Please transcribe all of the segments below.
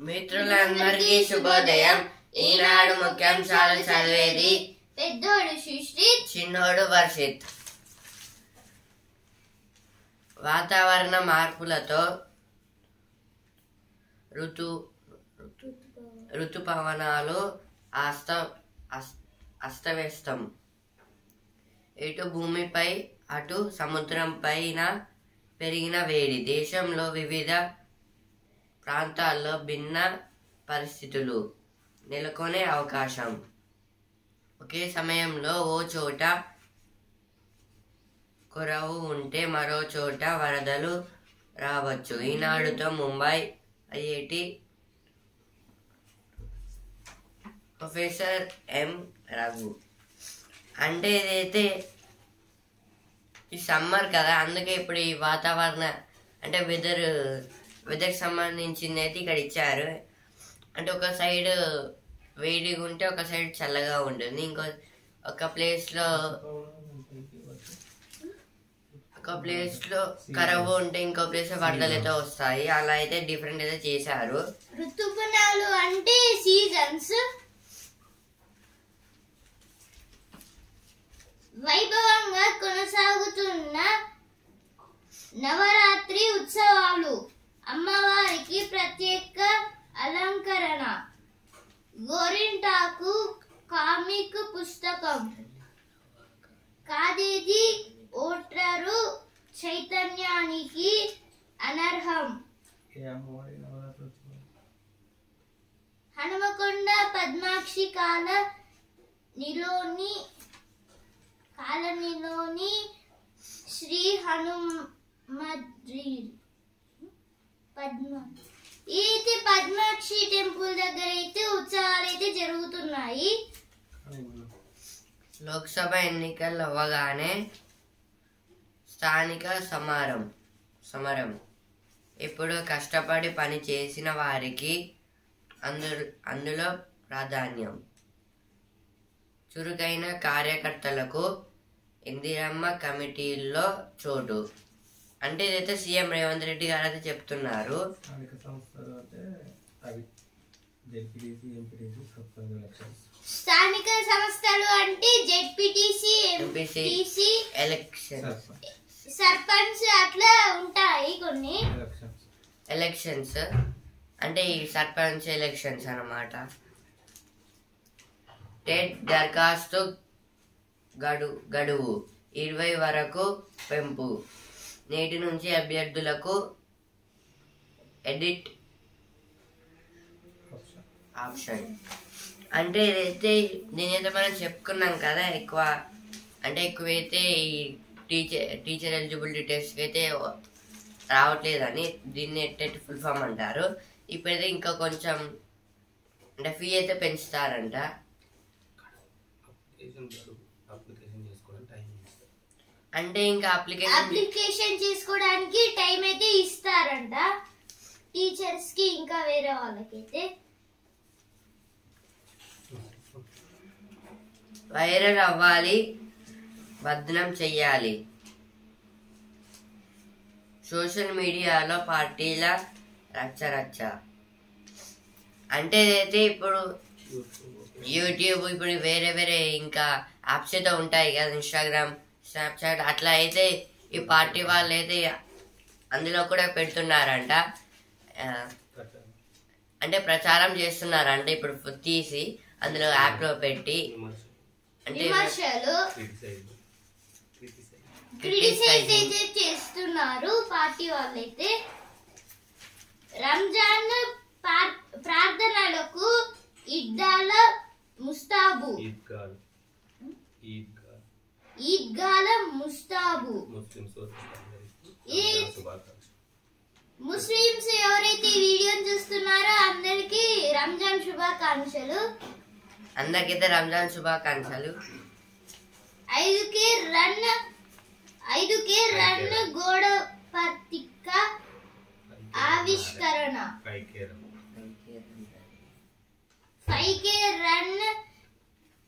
మిత్రులందరికీ శుభోదయం. ఈనాడు ముఖ్యాంశాలు చదివేది పెద్దోడు సుశ్రీత్, చిన్నోడు వర్షిత్. వాతావరణ మార్పులతో ఋతుపవనాలు అస్తవ్యస్తం. ఇటు భూమిపై అటు సముద్రం పైన పెరిగిన వేడి దేశంలో వివిధ ప్రాంతాల్లో భిన్న పరిస్థితులు నెలకొనే అవకాశం. ఒకే సమయంలో ఓ చోట కరువు ఉంటే మరో చోట వరదలు రావచ్చు. ఈనాడుతో Mumbai IIT professor M Raghu. అంటే ఇదైతే ఈ సమ్మర్ కదా, అందుకే ఇప్పుడు ఈ వాతావరణ అంటే వెదర్కి సంబంధించింది అయితే ఇక్కడ ఇచ్చారు. అంటే ఒక సైడ్ వేడిగా ఉంటే ఒక సైడ్ చల్లగా ఉంటుంది. ఒక ప్లేస్ లో కరువు ఉంటే ఇంకో ప్లేస్ లో వరదలు అయితే వస్తాయి. అలా అయితే డిఫరెంట్ అయితే చేశారు. ఋతుపవనాలు అంటే సీజన్స్. వైభవంగా కొనసాగుతున్న నవరాత్రి ఉత్సవాలు, అమ్మవారికి ప్రత్యేక అలంకరణ, గోరింటాకు కామిక్ పుస్తకం, కాదేది ఓటరు చైతన్యానికి అనర్హం, హనుమకొండ పద్మాక్షి కాలనీలోని శ్రీ పద్మాక్షి టెంపుల్ దగ్గర అయితే ఉత్సవాలు అయితే జరుగుతున్నాయి. లోక్సభ ఎన్నికలు అవ్వగానే స్థానిక సమరం. ఇప్పుడు కష్టపడి పని చేసిన వారికి అందులో ప్రాధాన్యం. చురుకైన కార్యకర్తలకు ఇందిరమ్మ కమిటీల్లో చోటు. అంటే ఇదైతే సీఎం రేవంత్ రెడ్డి గారు అయితే చెప్తున్నారు. స్థానిక సంస్థలు అంటే జెడ్పీటీసీ, ఎంపీటీసీ, సర్పంచ్ అట్లా ఉంటాయి కొన్ని ఎలక్షన్స్. అంటే ఈ సర్పంచ్ ఎలక్షన్స్ అన్నమాట. టెట్ దరఖాస్తు గడువు 20 వరకు పెంపు. నేటి నుంచి అభ్యర్థులకు ఎడిట్ ఆప్షన్. అంటే ఇదైతే నేనైతే మనం చెప్పుకున్నాం కదా, ఎక్కువైతే ఈ టీచర్ ఎలిజిబిలిటీ టెస్ట్కి అయితే రావట్లేదని దీన్ని టెట్ ఫుల్ ఫామ్ అంటారు. ఇప్పుడైతే ఇంకా కొంచెం అంటే ఫీ అయితే పెంచుతారంట. అంటే ఇంకా అప్లికేషన్ చేసుకోవడానికి టైం అయితే ఇస్తారంట టీచర్స్ కి, ఇంకా వేరే వాళ్ళకైతే. వైరల్ అవ్వాలి, బద్నం చెయ్యాలి. సోషల్ మీడియాలో పార్టీల రచ్చ. అంటే అయితే ఇప్పుడు యూట్యూబ్, ఇప్పుడు వేరే ఇంకా యాప్స్ అయితే ఉంటాయి కదా, ఇన్స్టాగ్రామ్, స్నాప్చాట్, అట్లా అయితే ఈ పార్టీ వాళ్ళు అయితే అందులో కూడా పెడుతున్నారంట. అంటే ప్రచారం చేస్తున్నారంట ఇప్పుడు తీసి అందులో యాప్ లో పెట్టి. అంటే క్రిటిసైజ్ అయితే చేస్తున్నారు పార్టీ వాళ్ళైతే. రంజాన్ ప్రార్థనలకు ఈద్గాల ముస్తాబు. ముస్లిమ్స్ ఎవరైతే వీడియోని చూస్తున్నారో అందరికి రంజాన్ శుభాకాంక్షలు. అందరికైతే రంజాన్ శుభాకాంక్షలు. 5K రన్ గోడ పత్రిక ఆవిష్కరణ. 5K రన్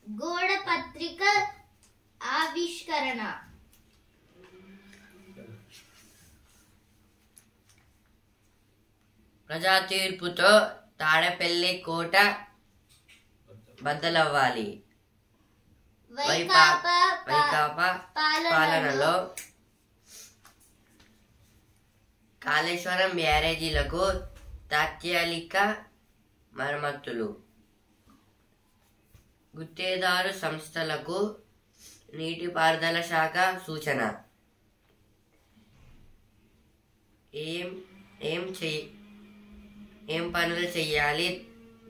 గోడ పత్రిక ఆవిష్కరణ. ప్రజా తీర్పుతో తాడపల్లి కోట బద్దలవ్వాలి. వైకాపా పాలనలో కాళేశ్వరం బ్యారేజీలకు తాత్కాలిక మరమ్మతులు. గుత్తేదారు సంస్థలకు నీటిపారుదల శాఖ సూచన. ఏం పనులు చేయాలి,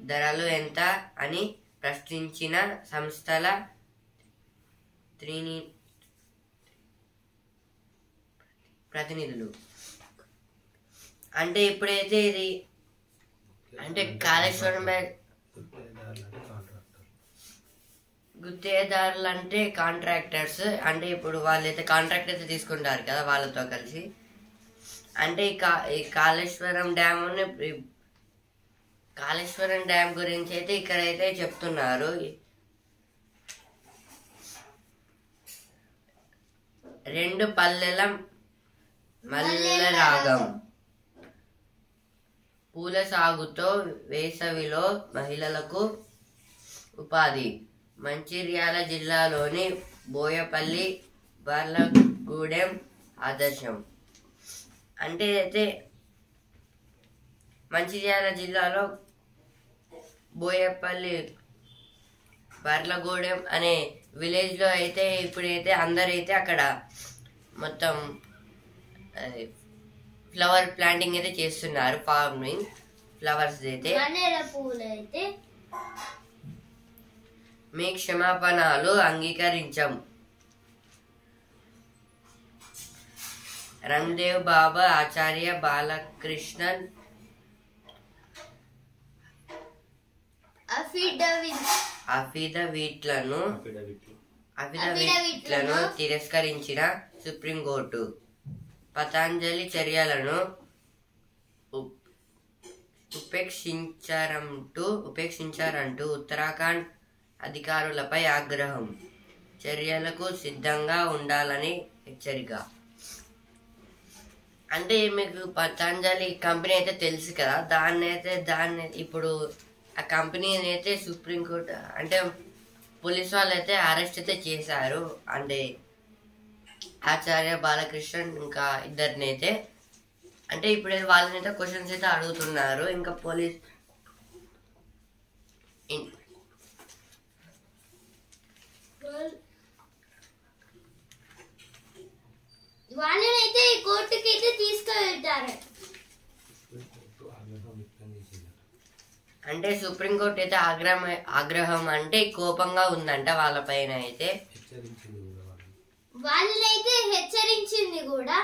ధరలు ఎంత అని ప్రశ్నించిన సంస్థల ప్రతినిధులు. అంటే ఇప్పుడైతే ఇది అంటే కాళేశ్వరం గుత్తేదారులు అంటే కాంట్రాక్టర్స్. అంటే ఇప్పుడు వాళ్ళైతే కాంట్రాక్ట్ అయితే తీసుకుంటారు కదా వాళ్ళతో కలిసి. అంటే ఈ కాళేశ్వరం డ్యామ్ గురించి అయితే ఇక్కడైతే చెప్తున్నారు. రెండు పల్లెల మల్లెల రాగం. పూల సాగుతో వేసవిలో మహిళలకు ఉపాధి. మంచిర్యాల జిల్లాలోని బోయపల్లి బార్లగూడెం ఆదర్శం. అంటే అయితే మంచిర్యాల జిల్లాలో బోయపల్లి బార్లగూడెం అనే విలేజ్లో అయితే ఇప్పుడైతే అందరైతే అక్కడ మొత్తం ఫ్లవర్ ప్లాంటింగ్ అయితే చేస్తున్నారు. ఫార్మింగ్ ఫ్లవర్స్ అయితే. మీ క్షమాపణలు అంగీకరించాం. రామ్దేవ్ బాబా ఆచార్య బాలకృష్ణన్ అఫిడవిట్లను తిరస్కరించిన సుప్రీంకోర్టు. పతంజలి చర్యలను ఉపేక్షించారంటూ ఉత్తరాఖండ్ అధికారులపై ఆగ్రహం. చర్యలకు సిద్ధంగా ఉండాలని హెచ్చరిక. అంటే మీకు పతంజలి కంపెనీ అయితే తెలుసు కదా, దాన్ని ఇప్పుడు ఆ కంపెనీని అయితే సుప్రీంకోర్టు అంటే పోలీస్ వాళ్ళు అయితే అరెస్ట్ అయితే చేశారు. అంటే ఆచార్య బాలకృష్ణన్ ఇంకా ఇద్దరిని అయితే. అంటే ఇప్పుడు వాళ్ళని అయితే క్వశ్చన్స్ అయితే అడుగుతున్నారు. ఇంకా పోలీస్ వాళ్ళనైతే కోర్టుకి అయితే తీసుకెళ్తారు. అంటే సుప్రీంకోర్టు అయితే ఆగ్రహం అంటే కోపంగా ఉందంట వాళ్ళపైన అయితే. వాళ్ళనైతే హెచ్చరించింది కూడా.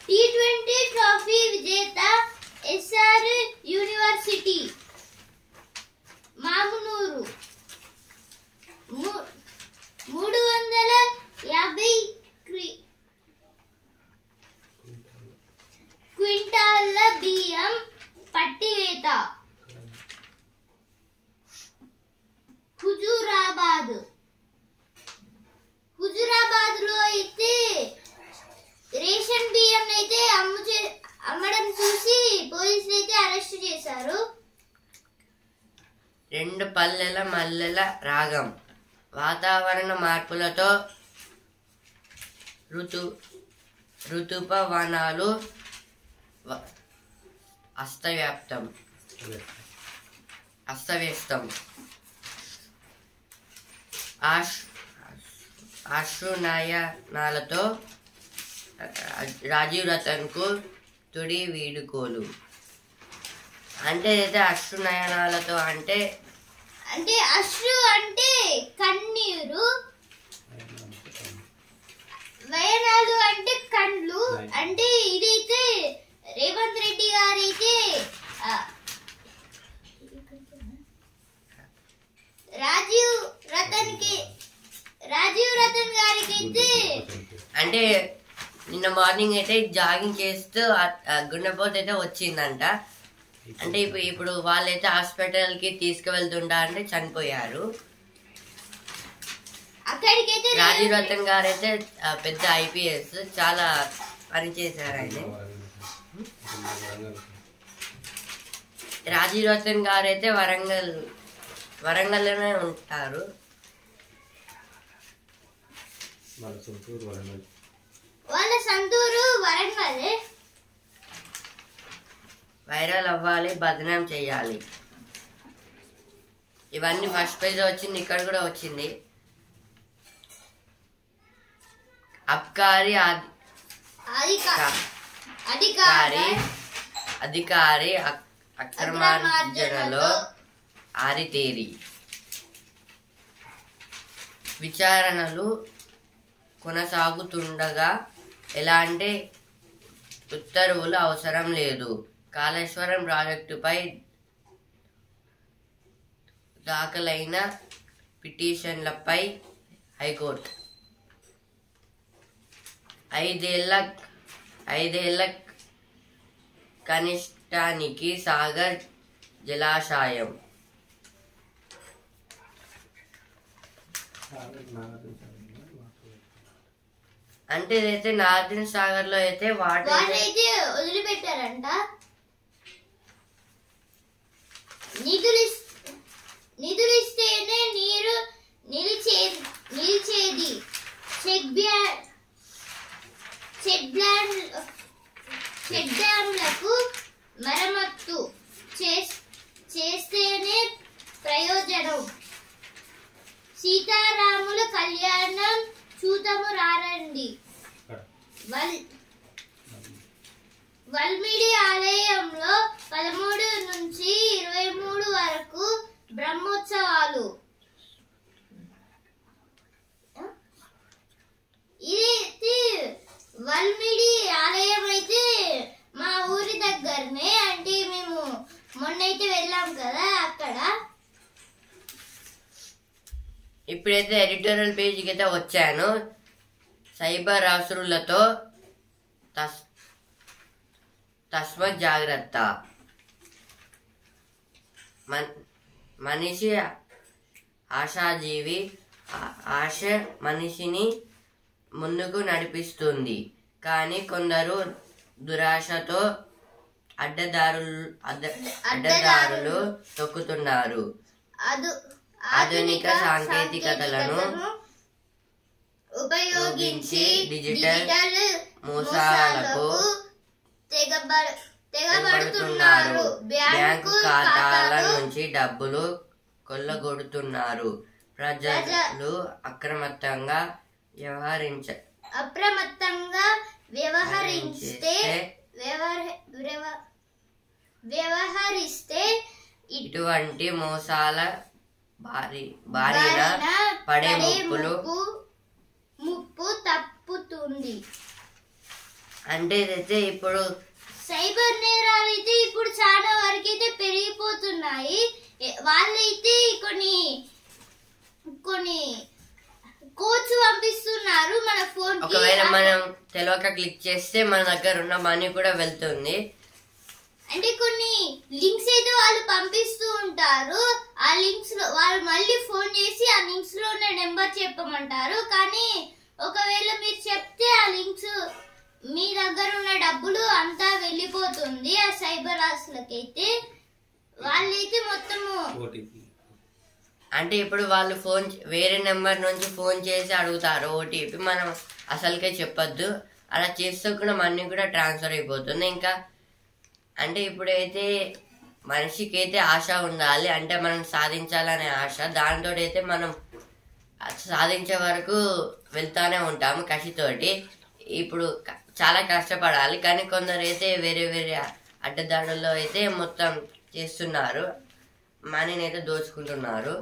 T20 ట్రోఫీ విజేత ఎస్ఆర్ యూనివర్సిటీ మామునూరు 350 క్వింటాళ్ల బియ్యం పట్టివేత. హుజూరాబాద్ లో అయితే రేషన్ బియ్యం అయితే అమ్మడం చూసి పోలీసులు అయితే అరెస్ట్ చేశారు. రెండు పల్లెల మల్లెల రాగం. వాతావరణ మార్పులతో ఋతుపవనాలు అస్తవ్యస్తం. అశ్రునయనాలతో రాజీవ్ రతన్ కు తుడి వీడుకోలు. అంటే అయితే అశ్రునయనాలతో అంటే అశ్రు అంటే కన్నీరు, వయనాలు అంటే కండ్లు. అంటే ఇదైతే రేవంత్ రెడ్డి గారైతే రాజీవ్ రతన్ గారికి అయితే అంటే నిన్న మార్నింగ్ అయితే జాగింగ్ చేస్తూ గుండెపోటు అయితే వచ్చిందంట. అంటే ఇప్పుడు వాళ్ళైతే హాస్పిటల్కి తీసుకువెళ్తుంటా అంటే చనిపోయారు. రాజీవ్ రతన్ గారు అయితే పెద్ద IPS, చాలా పని చేశారు ఆయన. రాజీవ్ రతన్ గారు అయితే వరంగల్లోనే ఉంటారు. వాళ్ళ సొంతూరు వరంగల్. వైరల్ అవ్వాలి, బదనాం చేయాలి. ఇవన్నీ ఫస్ట్ పేజ్ వచ్చింది, ఇక్కడ కూడా వచ్చింది. అబ్కారీ అధికారి అక్రమార్జనలో ఆరితేరి. విచారణలు కొనసాగుతుండగా ఎలాంటి ఉత్తర్వులు అవసరం లేదు. కాళేశ్వరం ప్రాజెక్టుపై దాఖలైన పిటిషన్లపై హైకోర్టు 5 ఏళ్ల కనిష్టానికి సాగర్ జలాశయం. అంటే ఇదైతే నాగార్జున సాగర్ లో అయితే వాటర్ అయితే వదిలిపెట్టారంట. నిధులు ఇస్తేనే నీరు నిలిచేది. చెక్ డ్యాంలకు మరమ్మత్తు చేస్తేనే ప్రయోజనం. సీతారాముల కళ్యాణం చూతము రారండి. వల్మిడి ఆలయంలో 13 నుంచి 23 వరకు బ్రహ్మోత్సవాలు. ఇది వల్మిడి ఆలయం అయితే మా ఊరి దగ్గరనే. అంటే మేము మొన్నైతే వెళ్ళాం కదా అక్కడ. ఇప్పుడైతే ఎడిటోరియల్ పేజీకి అయితే వచ్చాను. సైబర్ అసురులతో తస్మత్ జాగ్రత్త. మనిషి ఆశాజీవి. ఆశ మనిషిని ముందుకు నడిపిస్తుంది, కానీ కొందరు దురాశతో అడ్డదారులు తొక్కుతున్నారు. ఆధునిక సాంకేతికతలను ఉపయోగించి డిజిటల్ మోసాలకు తెగబడుతున్నారు. బ్యాంకు ఖాతాల నుంచి డబ్బులు కొల్లగొడుతున్నారు. ప్రజలు అప్రమత్తంగా వ్యవహరిస్తే ఇటువంటి మోసాల బారిన పడే ముప్పు తప్పుతుంది. అంటే ఇదైతే ఇప్పుడు సైబర్ నేరాలు అయితే ఇప్పుడు చాలా వరకు అయితే పెరిగిపోతున్నాయి. వాళ్ళైతే కొన్ని కోచ్ పంపిస్తున్నారు మన ఫోన్. ఒకవేళ మనం తెలియక క్లిక్ చేస్తే మన దగ్గర ఉన్న మనీ కూడా వెళ్తుంది. అంటే కొన్ని లింక్స్ అయితే వాళ్ళు పంపిస్తూ ఉంటారు. ఆ లింక్స్ లో వాళ్ళు మళ్ళీ ఫోన్ చేసి ఆ లింక్స్ లో ఉన్న నెంబర్ చెప్పమంటారు. కానీ ఒకవేళ మీరు చెప్తే ఆ లింక్స్ మీ దగ్గర ఉన్న డబ్బులు అంతా వెళ్ళిపోతుంది. ఆ సైబర్ ఆస్తులకైతే వాళ్ళైతే మొత్తము అంటే ఇప్పుడు వాళ్ళు వేరే నెంబర్ నుంచి ఫోన్ చేసి అడుగుతారు ఓటీపీ. మనం అసలుకే చెప్పొద్దు. అలా చేస్తే కూడా మనీ కూడా ట్రాన్స్ఫర్ అయిపోతుంది. ఇంకా అంటే ఇప్పుడైతే మనిషికి అయితే ఆశ ఉండాలి. అంటే మనం సాధించాలనే ఆశ. దాంతో అయితే మనం సాధించే వరకు వెళ్తానే ఉంటాము కసితోటి. ఇప్పుడు చాలా కష్టపడాలి. కానీ కొందరు అయితే వేరే అడ్డదాడుల్లో అయితే మొత్తం చేస్తున్నారు. మనీని అయితే దోచుకుంటున్నారు.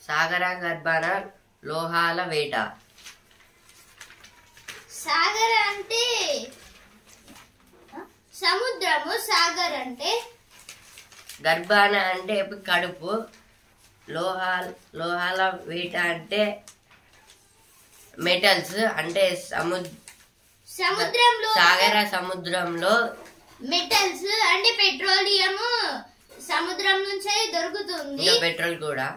సాగర గర్భాన లోహాల వేట. సాగర్ అంటే సముద్రము, సాగర్ అంటే గర్భాన అంటే కడుపు, లోహాల వేట అంటే మెటల్స్. అంటే సముద్రంలో సాగర సముద్రంలో మెటల్స్ అంటే పెట్రోలియం సముద్రం నుంచే దొరుకుతుంది. పెట్రోల్ కూడా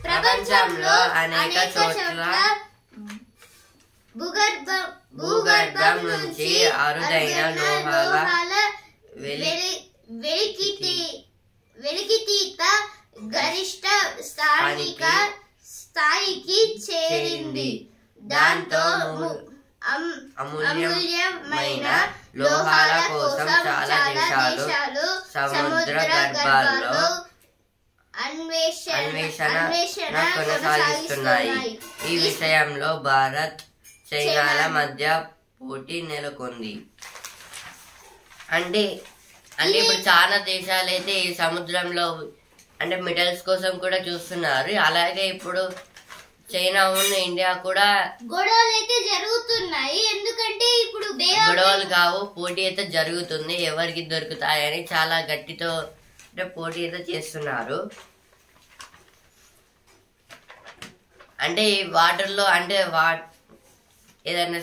ప్రపంచంలో అనేక చోట్ల భూగర్భం నుంచి అరుదైన లోహాల వెలికితీత గరిష్ట స్థాయికి చేరింది. దాంతో అమూల్యమైన లోహాల కోసం చాలా దేశాలు సముద్ర గర్భాల్లో అన్వేషణ కొనసాగిస్తున్నాయి. ఈ విషయంలో భారత్, చైనాల మధ్య పోటీ నెలకొంది. అంటే ఇప్పుడు చాలా దేశాలు అయితే ఈ సముద్రంలో అంటే మెటల్స్ కోసం కూడా చూస్తున్నారు. అలాగే ఇప్పుడు చైనా ఉన్న ఇండియా కూడా గొడవలు అయితే జరుగుతున్నాయి. ఎందుకంటే ఇప్పుడు గొడవలు కావు, పోటీ అయితే జరుగుతుంది. ఎవరికి దొరుకుతాయని చాలా గట్టితో అంటే పోటీ అయితే చేస్తున్నారు. అంటే ఈ వాటర్లో అంటే ఏదైనా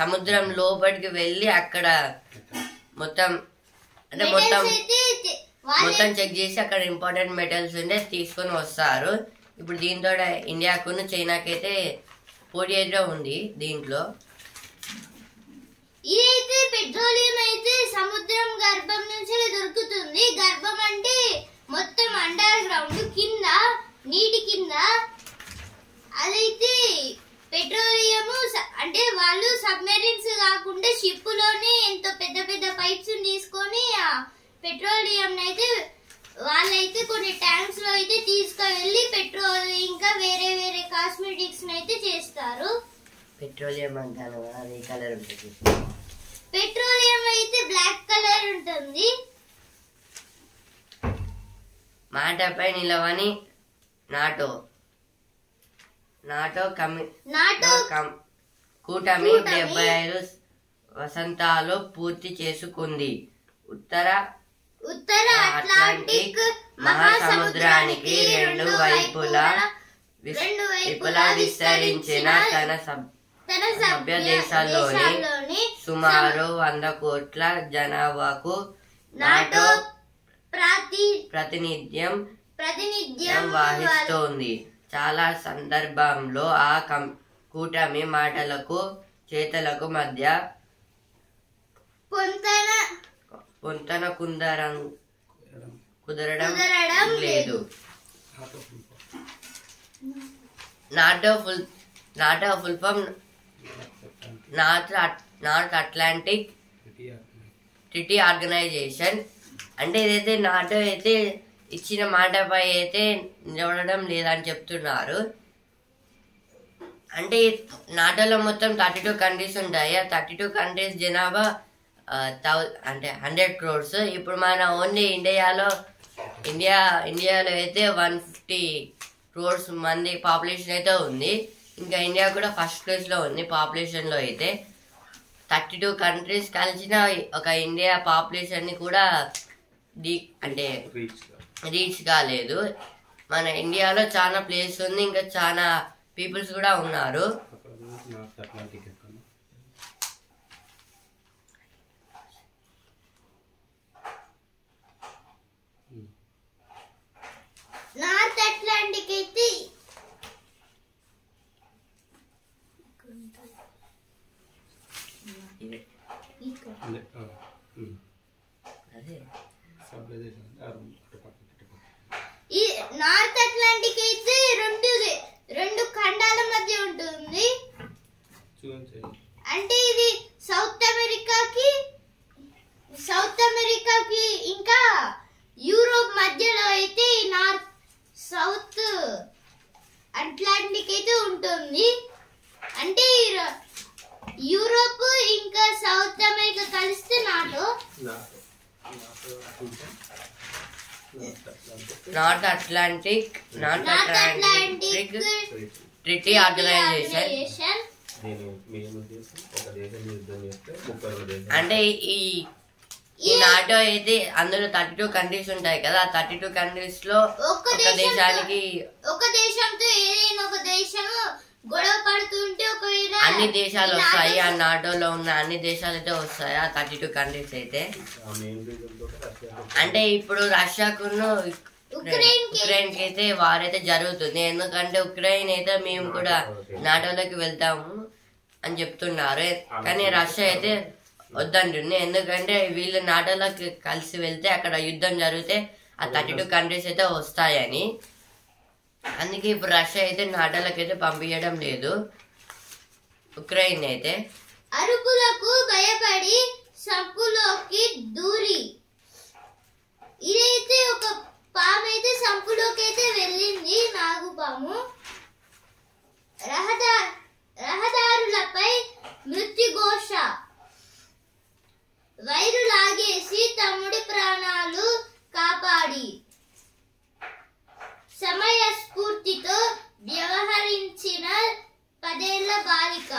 సముద్రం లోపలికి వెళ్ళి అక్కడ మొత్తం చెక్ చేసి అక్కడ ఇంపార్టెంట్ మెటల్స్ ఉంటే తీసుకొని వస్తారు. ఇప్పుడు దీంతో ఇండియాకును చైనాకి అయితే పోటీ అయితే ఉంది. దీంట్లో ఇదైతే పెట్రోలియం అయితే సముద్రం గర్భం నుంచి దొరుకుతుంది. గర్భం అంటే మొత్తం అండర్ గ్రౌండ్ కింద, నీటి కింద. అదైతే పెట్రోలియం అంటే వాళ్ళు సబ్మెరీన్స్ కాకుండా షిప్ లోనే ఎంతో పెద్ద పెద్ద పైప్స్ తీసుకొని పెట్రోలియం అయితే వాళ్ళైతే కొన్ని ట్యాంక్స్ లో అయితే తీసుకువెళ్ళి పెట్రోల్ ఇంకా వేరే వేరే కాస్మెటిక్స్ అయితే చేస్తారు. పెట్రోలియం అంటాను అది కలర్ ఉంటుంది. పెట్రోలియం అయితే బ్లాక్ కలర్ ఉంటుంది. మాటపై నిలవని నాటో కూటమి 75 వసంతాలు పూర్తి చేసుకుంది. ఉత్తర అట్లాంటిక్ మహాసముద్రానికి రెండు వైపులా విస్తరించిన తన సభ్య దేశాల్లోని సుమారు 100 కోట్ల జనాభాకు నాటో ప్రాతినిధ్యం వహిస్తోంది. చాలా సందర్భంలో ఆ కూటమి మాటలకు చేతలకు మధ్య పొంతన కుదరడం లేదు. NATO full form North Atlantic Treaty Organization. అంటే ఇదైతే నాటో అయితే ఇచ్చిన మాటపై అయితే నిలబడడం లేదని చెప్తున్నారు. అంటే నాటోలో మొత్తం 32 కంట్రీస్ ఉంటాయి. ఆ 32 కంట్రీస్ జనాభా అంటే 100 crores. ఇప్పుడు మన ఓన్లీ ఇండియాలో అయితే 150 crores మంది పాపులేషన్ అయితే ఉంది. ఇంకా ఇండియా కూడా ఫస్ట్ ప్లేస్ లో ఉంది పాపులేషన్ లో. అయితే 32 కంట్రీస్ కలిసిన ఒక ఇండియా పాపులేషన్ ని కూడా అంటే రీచ్ కాలేదు. మన ఇండియాలో చాలా ప్లేస్ ఉంది, ఇంకా చాలా పీపుల్స్ కూడా ఉన్నారు. నార్త్ అట్లాంటిక్ అయితే ఈ నార్త్ అట్లాంటిక్ అయితే రెండు ఖండాల మధ్య ఉంటుంది. అంటే ఇది సౌత్ అమెరికాకి ఇంకా యూరోప్ మధ్యలో అయితే సౌత్ అట్లాంటిక్ అయితే ఉంటుంది. అంటే యూరోప్ ఇంకా సౌత్ అమెరికా కలిస్తే NATO North Atlantic Treaty Organization. అంటే ఈ నాటో అయితే అందులో 32 కంట్రీస్ ఉంటాయి కదా. 32 కంట్రీస్ లో ఒక దేశంతో ఏదైనా ఒక దేశం గొడవ పడుతుంటే ఒకవేళ అన్ని దేశాలు వస్తాయి. ఆ నాటోలో ఉన్న అన్ని దేశాలు అయితే వస్తాయి ఆ 32 కంట్రీస్ అయితే. అంటే ఇప్పుడు రష్యాకును ఉక్రెయిన్ కి అయితే వార్ అయితే జరుగుతుంది. ఎందుకంటే ఉక్రెయిన్ అయితే మేము కూడా నాటోలోకి వెళ్తాము అని చెప్తున్నారు. కానీ రష్యా అయితే వద్దంటుంది. ఎందుకంటే వీళ్ళు నాటోలోకి కలిసి వెళ్తే అక్కడ యుద్ధం జరిగితే ఆ 32 కంట్రీస్ అయితే వస్తాయని. అందుకే ఇప్పుడు రష్యా అయితే నాటోలోకి అయితే పంపించడం లేదు ఉక్రెయిన్ అయితే. అరుపులకు భయపడి సంపులోకి దూరి ఇదైతే ఒక పాము అయితే సంపులోకి అయితే వెళ్ళింది. నాగుపాము. రహదారులపై మృత్యుఘోష. వైరు లాగేసి తమ్ముడి ప్రాణాలు కాపాడి సమయస్ఫూర్తితో వ్యవహరించిన 10 ఏళ్ల బాలిక.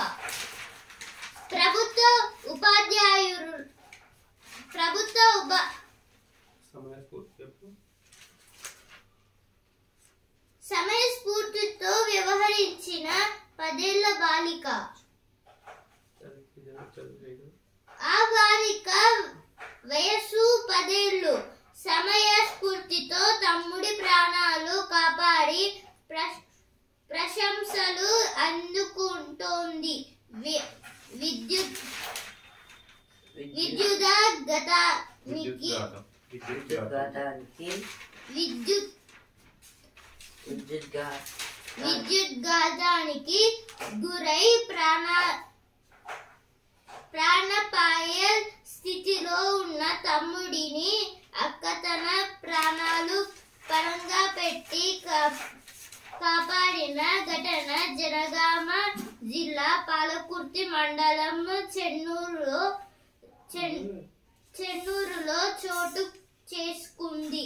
సమయస్ఫూర్తితో వ్యవహరించిన 10 ఏళ్ల బాలిక. ఆ బాలిక వయసు 10 ఏళ్లు. సమయస్ఫూర్తితో తమ్ముడి ప్రాణాలు కాపాడి ప్రశంసలు అందుకుంటోంది. విద్యుద్ఘాతానికి గురై ప్రాణాపాయ స్థితిలో ఉన్న తమ్ముడిని అక్క తన ప్రాణాలు పరంగా పెట్టి కాపాడిన ఘటన జనగామ జిల్లా పాలకుర్తి మండలం చెన్నూరులో చోటు చేసుకుంది.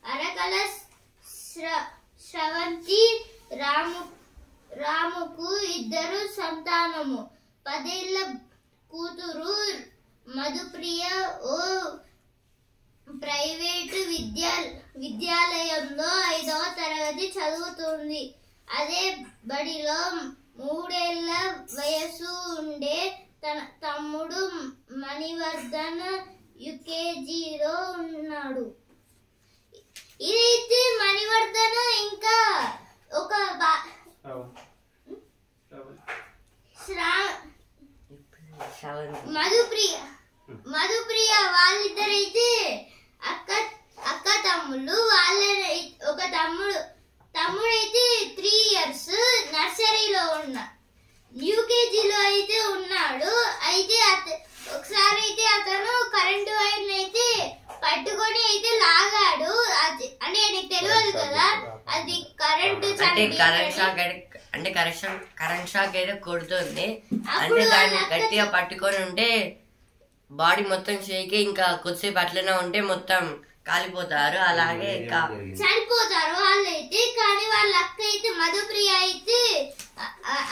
అరకల శ్రవంతి రాముకు 2 సంతానము. 10 ఏళ్ల కూతురు మధుప్రియ ఓ ప్రైవేటు విద్యాలయంలో 5వ తరగతి చదువుతుంది. అదే బడిలో 3 ఏళ్ల వయసు ఉండే తన తమ్ముడు మణివర్ధన్ యుకేజీలో ఉన్నాడు. ఇదైతే మణివర్ధన్ ఇంకా ఒక మధుప్రియ వాళ్ళిద్దరైతే అక్క తమ్ముళ్ళు. ఒక తమ్ముడైతే 3 ఇయర్స్ నర్సరీలో యూకేజీలో అయితే ఉన్నాడు. అయితే ఒకసారి అయితే అతను కరెంటు వైర్ అయితే పట్టుకొని అయితే లాగాడు. అంటే నీకు తెలియదు కదా, అది కరెంట్ షాక్ అయితే కొడుతుంది. అంటే దాన్ని గట్టిగా పట్టుకొని ఉంటే బాడీ మొత్తం షేక్, ఇంకా కొద్దిసేపు అట్లనే ఉంటే మొత్తం కాలిపోతారు. అలాగే చనిపోతారు వాళ్ళైతే. కానీ వాళ్ళ అక్క అయితే మధుప్రియ అయితే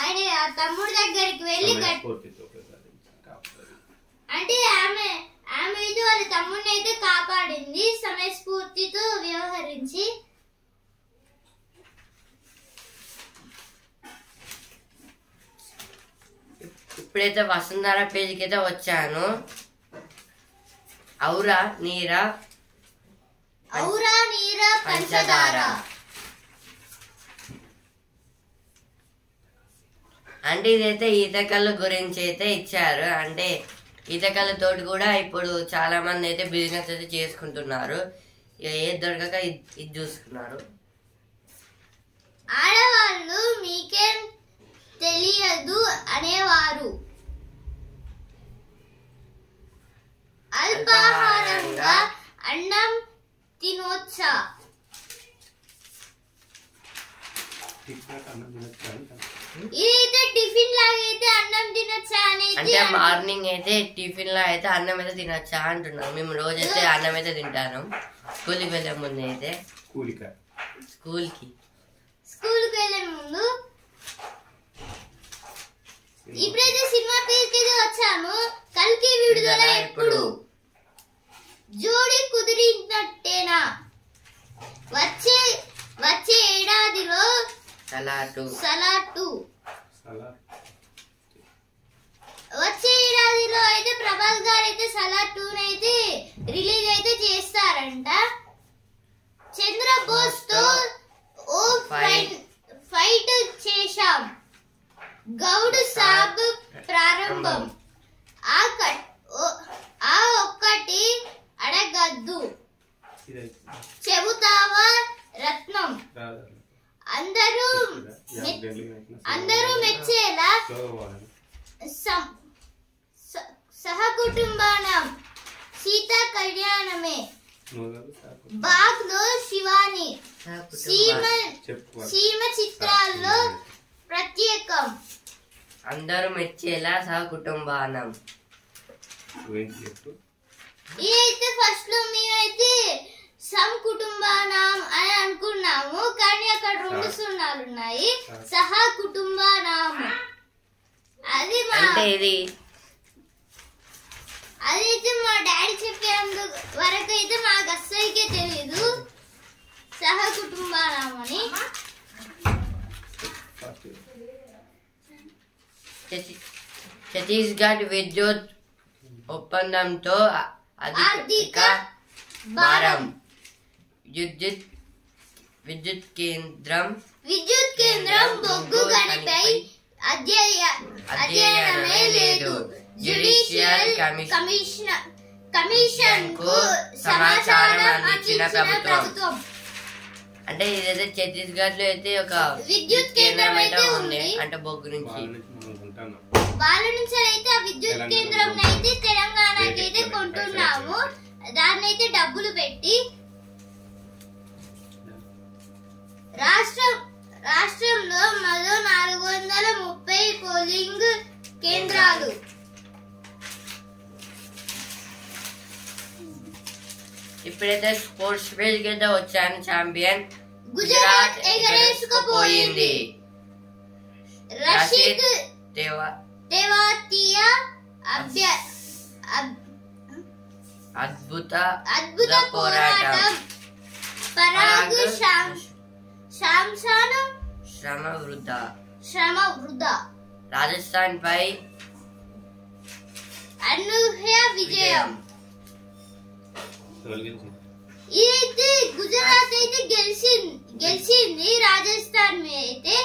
ఆయన తమ్ముడి దగ్గరికి వెళ్ళి అంటే ఆమె అయితే వాళ్ళ తమ్ముడిని అయితే కాపాడింది సమయస్ఫూర్తితో వ్యవహరించి. ఇప్పుడైతే వసుంధర పేజీకి అయితే వచ్చాను. ఔరా నీరా పంచదార. అంటే ఇదైతే ఈతకళ్ళ గురించి అయితే ఇచ్చారు. అంటే ఈతకళ్ళతోటి కూడా ఇప్పుడు చాలా మంది అయితే బిజినెస్ అయితే చేసుకుంటున్నారు. ఏది దొరకక ఇది చూసుకున్నారు. ఆడవాళ్ళు మీకేం తెలియదు అనేవారు. అల్పాహారంగా అన్నం తినొచ్చా? ఇదైతే టిఫిన్ లాగా అయితే అన్నం తినొచ్చా అనేది. అంటే మార్నింగ్ అయితే టిఫిన్ లా అయితే అన్నం అయితే తినొచ్చా అంటున్నాం. మేము రోజైతే అన్నం అయితే తింటాను. స్కూల్కి వెళ్ళే ముందు అయితే స్కూల్కి వెళ్ళే ముందు. ఇప్పుడైతే సినిమా పేరుకి వచ్చాము. కల్కి విడుదల ఎప్పుడు? జోడి కుదిరినట్టేనా? వచ్చే ఏడాదిలో సలాటు. వచ్చే ఏడాదిలో అయితే ప్రభాస్ గారు అయితే సలార్ 2 అయితే రిలీజ్ అయితే చేస్తారంట. చెబుతావా రత్నం అందరూ మెచ్చేలా సహకుటుంబానం సీతా కళ్యాణమే బాగ్లో శివాని సీమ చిత్రాల్లో ప్రత్యేకం అందరూ మెచ్చేలా సహకుటుంబానం. ఇదైతే ఫస్ట్ లో మేమైతే సమ్ కుటుంబానం అని అనుకున్నాము, కానీ అక్కడ 2 సున్నాలు ఉన్నాయి. సహా కుటుంబానం అది అదైతే మా డాడీ చెప్పేందు వరకు అయితే మాకు అస్సలకే తెలీదు సహ కుటుంబానం అని. ఛత్తీస్గఢ్ విద్యుత్ ఒప్పందంతో అధిక భారం. విద్యుత్ కేంద్రం బొగ్గు గనిపై అధ్యయనమే లేదు. జ్యుడిషియల్ కమిషన్ కు సమాచారం అందించిన ప్రభుత్వం. అంటే ఇదైతే ఛత్తీస్గఢ్ లో అయితే ఒక విద్యుత్ కేంద్రం అయితే ఉంది, అంటే బొగ్గు నుంచి వాళ్ళ నుంచి అయితే ఆ విద్యుత్ కేంద్రం అయితే తెలంగాణకి అయితే కొంటున్నాము, దాన్ని అయితే డబ్బులు పెట్టి. రాష్ట్రంలో మరో 430 పోలింగ్ కేంద్రాలు. ఇప్పుడైతే స్పోర్ట్స్ పేజ్ కింద వచ్చాను. ఛాంపియన్ గుజరాత్ ఎగరేసుకుపోయింది. రషీద్ తేవాతియా అద్భుత పోరాటం. పరాగ్ శ్రమ వృధా. రాజస్థాన్ పై అనూహ్య విజయం. ఇదైతే గుజరాత్ అయితే గెలిచింది. రాజస్థాన్ అయితే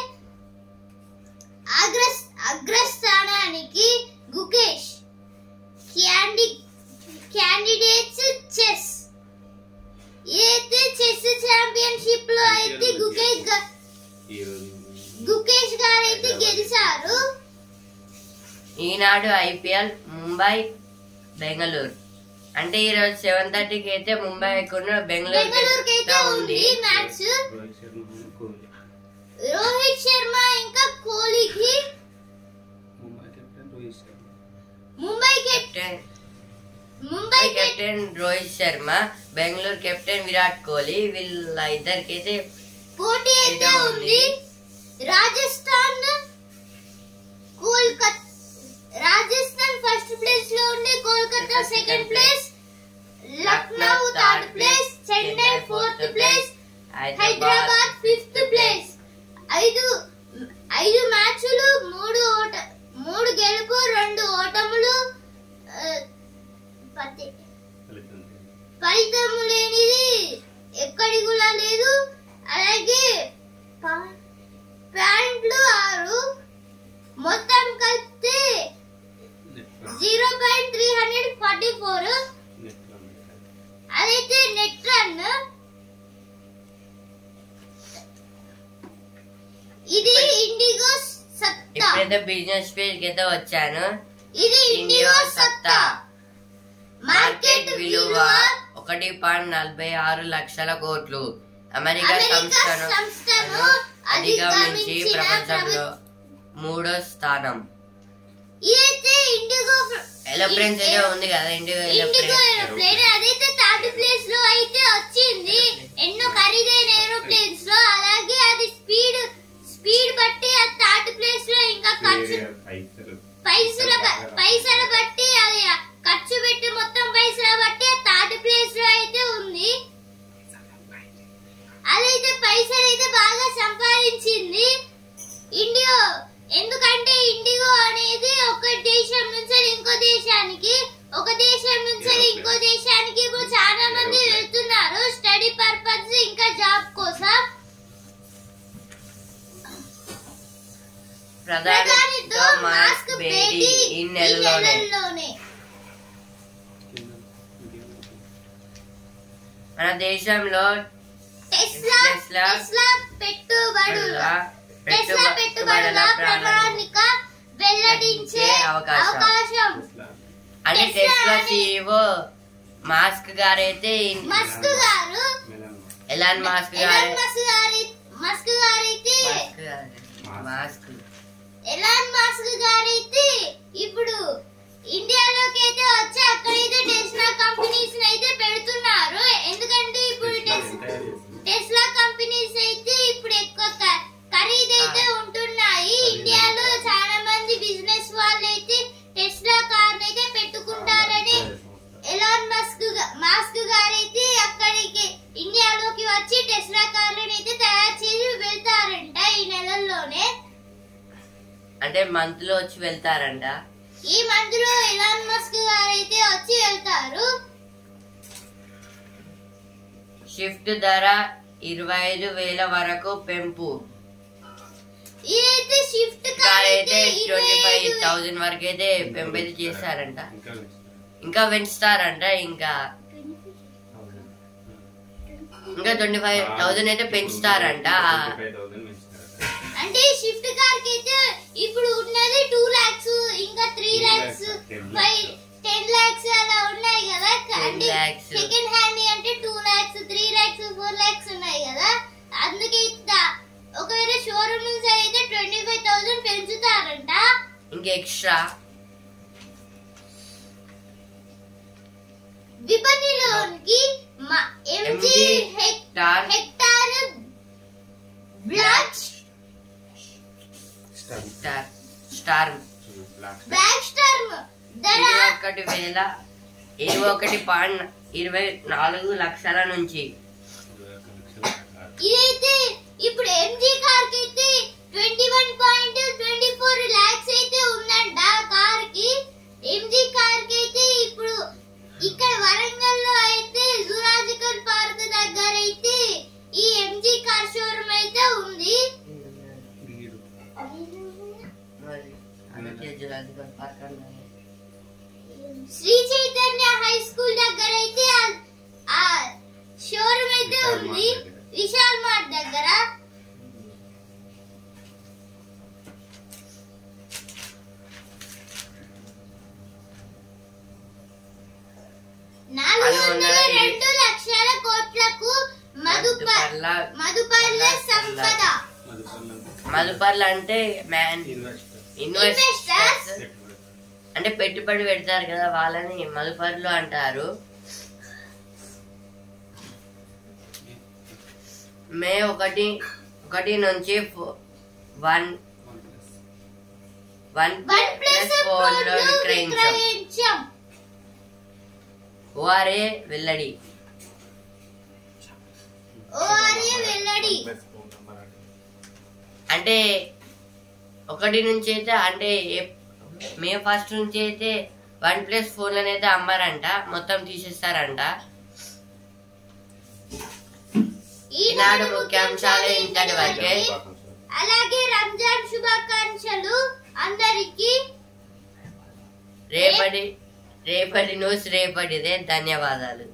అగ్రస్థానానికి గుకేష్. Candidates chess. అయితే చెస్ ఛాంపియన్షిప్ లో అయితే గుకేష్ గారు అయితే గెలిచారు. ఈనాడు IPL ముంబై బెంగళూరు. అంటే ఈరోజు 7:30కి అయితే ముంబై బెంగళూరుకి అయితే ఉంది మ్యాచ్. రోహిత్ శర్మ ఇంకా కోహ్లీకి ముంబై కెప్టెన్ రోహిత్ శర్మ, బెంగళూరు కెప్టెన్ విరాట్ కోహ్లీ, వీళ్ళ ఇద్దరికైతే పోటీ అయితే ఉంది. రాజస్థాన్ ఫస్ట్ ప్లేస్ లో ఉంది, Kolkata second place, Lucknow third place, Chennai fourth place, Hyderabad fifth place. 5 మ్యాచ్లు 3 గెలుపు 2 ఓటములు, ఫలితం లేనిది ఎక్కడి కూడా లేదు. అలాగే పాయింట్లు 6, మొత్తం కలిపితే 0.344. అదైతే నెట్ రన్. ఇది ఇండిగో సత్తా. ఇప్పుడైతే బిజినెస్ పేజ్ కింద వచ్చాను. ఇది ఇండిగో సత్తా. మార్కెట్ విలువ 1.46 లక్షల కోట్లు. అమెరికా సంస్థను అధిగమించి ప్రపంచంలో 3వ స్థానం. ఏరోప్లేన్స్ అయితే ఉంది కదా, ఇండిగో ఏరోప్లేన్ అదైతే 3rd ప్లేస్ లో అయితే వచ్చింది. ఎన్నో ఖరీదైన ఏరోప్లేన్స్ లో. అలాగే అది స్పీడ్ బట్టి ఆ 3rd ప్లేస్ లో ఇంకా పైసల బట్టి అది ఖర్చు పెట్టి మొత్తం పైసల బట్టి 3rd ప్లేస్ లో అయితే ఉంది. అదైతే పైసలు అయితే బాగా సంపాదించింది ఇండిగో. ఎందుకంటే ఇండిగో అనేది ఒక దేశం నుంచి ఇంకో దేశానికి, ఒక దేశం నుంచి ఇంకో దేశానికి ఇప్పుడు చాలా మంది వెళ్తున్నారు స్టడీ పర్పస్ ఇంకా జాబ్ కోసం. ప్రధానితో మాస్క్ భేటీ ఈ నెలలోనే. మన మన దేశంలో టెస్లా పెట్టుబడుల ప్రణాళిక వెల్లడించే అవకాశం. అంటే టెస్లా CEO మాస్క్ గారైతే ఎలాన్ మాస్క్ గారైతే ఇప్పుడు ఇండియాలోకి అయితే వచ్చి అక్కడైతే టెస్లా కంపెనీస్ అయితే పెడుతున్నారు. ఎందుకంటే ఇప్పుడు టెస్లా కంపెనీస్ అయితే ఇప్పుడు ఎక్కువ ఖరీదైతే ఉంటున్నాయి. ఇండియాలో చాలా మంది బిజినెస్ వాళ్ళు అయితే టెస్లా కార్ అయితే పెట్టుకుంటారని ఎలాన్ మాస్క్ గారైతే అక్కడికి ఇండియాలోకి వచ్చి టెస్లా కార్లను అయితే తయారు చేసి వెళ్తారంట ఈ నెలల్లోనే. అంటే మంత్ లో వచ్చి వెళ్తారంట. ఈ మంత్ లో ఎలాన్ మస్క్ గారైతే వచ్చి వెళ్తారు. షిఫ్ట్ ధర 25,000 వరకు పెంపు. ఇదైతే షిఫ్ట్ కార్ అయితే 25,000 వరకు అయితే పెంపు అయితే చేస్తారంట. ఇంకా పెంచుతారంట. ఇంకా 25,000 అయితే పెంచుతారంట. అంటే షిఫ్ట్ కార్ కి అయితే ఇప్పుడు ఉన్నది 2 lakhs, ఇంకా 3 lakhs, 10 lakhs అలా ఉన్నాయి కదా. అంటే సెకండ్ హ్యాండ్ అంటే 2 lakhs, 3 lakhs, 4 lakhs ఉన్నాయి కదా. అందుకే ఒకవేళ షోరూమ్ నుంచి అయితే 25,000 పెంచుతారంట. ఇంకా ఎక్స్ట్రా విపణిలోకి ఎంజీ హెక్టార్ బ్లాక్ స్టార్మ్ ధర 21,24 లక్షల నుంచి. ఇదైతే ఇప్పుడు ఎంజీ కార్ కి అయితే 21.24 lakhs అయితే ఉందంట కార్ కి. ఎంజీ కార్ కి అయితే ఇప్పుడు ఇక్కడ వరంగల్ లో అయితే జూలాజికల్ పార్క్ దగ్గర అయితే ఈ ఎంజీ కార్ షోరూమ్ అయితే ఉంది. శ్రీ చైతన్య హై స్కూల్ దగ్గర అయితే ఆ షోరూమ్ అయితే ఉంది. విశాల్ మార్ట్ దగ్గర. $402 లక్షల కోట్లకు మదుపర్ల సంపద. మదుపర్ల అంటే ఇన్వెస్టర్స్ అంటే పెట్టుబడి పెడతారు కదా, వాళ్ళని మదుపర్లు అంటారు. మే 1 నుంచి 1+1 ఫోన్లో విక్రయించాం. ఓఆర్ఏ వెల్లడి. అంటే 1 నుంచి అయితే అంటే మే 1 నుంచి అయితే 1+ ఫోన్లను అయితే అమ్మారంట, మొత్తం తీసేస్తారంట. ఈనాడు ముఖ్యాంశాలు ఇంతటి వరకే. అలాగే రంజాన్ శుభాకాంక్షలు అందరికి. రేపటి న్యూస్ రేపటిదే. ధన్యవాదాలు.